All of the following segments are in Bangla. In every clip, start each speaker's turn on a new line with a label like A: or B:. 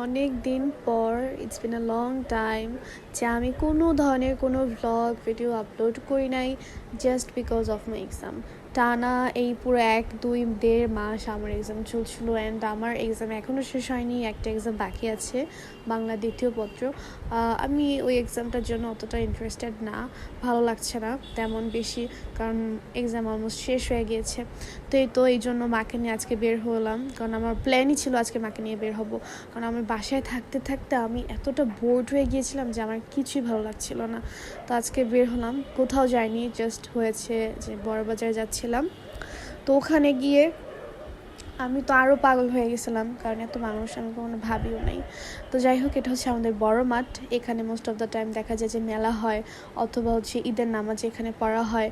A: অনেক দিন পর, it's been a long time যে আমি কোনো ধরনের কোনো ভ্লগ ভিডিও আপলোড করি নাই, just because of my exam. টানা এই পুরো 1-2-1.5 মাস আমার এক্সাম চলছিল, অ্যান্ড আমার এক্সাম এখনও শেষ হয়নি। একটা এক্সাম বাকি আছে, বাংলা দ্বিতীয় পত্র। আমি ওই এক্সামটার জন্য অতটা ইন্টারেস্টেড না, ভালো লাগছে না তেমন বেশি, কারণ এক্সাম অলমোস্ট শেষ হয়ে গিয়েছে। তো এই জন্য মাকে নিয়ে আজকে বের হলাম, কারণ আমার প্ল্যানই ছিল আজকে মাকে নিয়ে বের হব। কারণ আমার বাসায় থাকতে থাকতে আমি এতটা বোর্ড হয়ে গিয়েছিলাম যে আমার কিছুই ভালো লাগছিল না। তো আজকে বের হলাম, কোথাও যাইনি, জাস্ট হয়েছে যে বড়বাজারে যাচ্ছিলাম। তো ওখানে গিয়ে আমি তো আরও পাগল হয়ে গেছিলাম, কারণ এত মানুষ আমি কখনো ভাবিও নাই। তো যাই হোক, এটা হচ্ছে আমাদের বড় মাঠ। এখানে মোস্ট অফ দ্য টাইম দেখা যায় যে মেলা হয়, অথবা হচ্ছে ঈদের নামাজ এখানে পড়া হয়।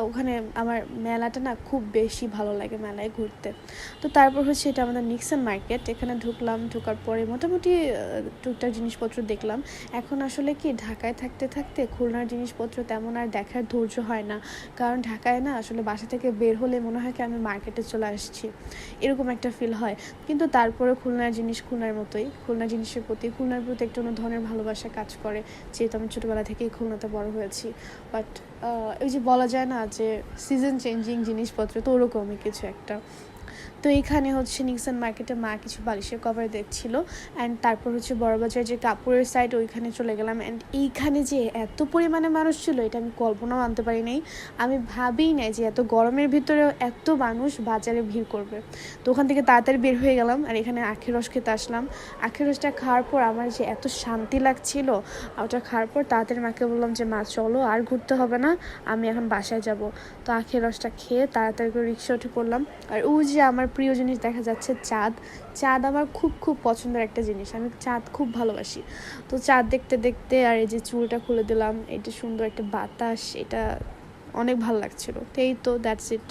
A: ওখানে আমার মেলাটা না খুব বেশি ভালো লাগে, মেলায় ঘুরতে। তো তারপর হচ্ছে এটা আমাদের নিক্সন মার্কেট। এখানে ঢোকার পরে মোটামুটি টুকটাক জিনিসপত্র দেখলাম। এখন আসলে কি, ঢাকায় থাকতে থাকতে খুলনার জিনিসপত্র তেমন আর দেখার ধৈর্য হয় না, কারণ ঢাকায় না আসলে বাসা থেকে বের হলে মনে হয় কি আমি মার্কেটে চলে আসছি, এরকম একটা ফিল হয়। কিন্তু তারপরে খুলনার জিনিস খুলনার মতোই, খুলনার জিনিসের প্রতি একটা অন্য ধরনের ভালোবাসা কাজ করে, যেহেতু আমি ছোটোবেলা থেকেই খুলনাতে বড় হয়েছি। বাট ওই যে বলা যায় না যে সিজন চেঞ্জিং জিনিসপত্র, তো ওরকমই কিছু একটা। তো এইখানে হচ্ছে নিক্সন মার্কেটে মা কিছু বালিশের কভার দেখছিল, অ্যান্ড তারপর হচ্ছে বড়বাজার যে কাপড়ের সাইড, ওইখানে চলে গেলাম। অ্যান্ড এইখানে যে এত পরিমাণে মানুষ ছিল, এটা আমি কল্পনাও আনতে পারি নাই। আমি ভাবিই নাই যে এত গরমের ভিতরেও এত মানুষ বাজারে ভিড় করবে। তো ওখান থেকে তাড়াতাড়ি বের হয়ে গেলাম, আর এখানে আখের রস খেতে আসলাম। আখের রসটা খাওয়ার পর আমার যে এত শান্তি লাগছিল, ওটা খাওয়ার পর তাড়াতাড়ি মাকে বললাম যে মা চলো, আর ঘুরতে হবে না, আমি এখন বাসায় যাব। তো আখের রসটা খেয়ে তাড়াতাড়ি করে রিক্সা উঠে পড়লাম। আর ওই যে আমার প্রিয় জিনিস দেখা যাচ্ছে, চাঁদ আমার খুব খুব পছন্দের একটা জিনিস, আমি চাঁদ খুব ভালোবাসি। তো চাঁদ দেখতে দেখতে আর এই যে চুলটা খুলে দিলাম, এটা সুন্দর একটা বাতাস, এটা অনেক ভালো লাগছিল। তো এই তো দ্যাটস ইট।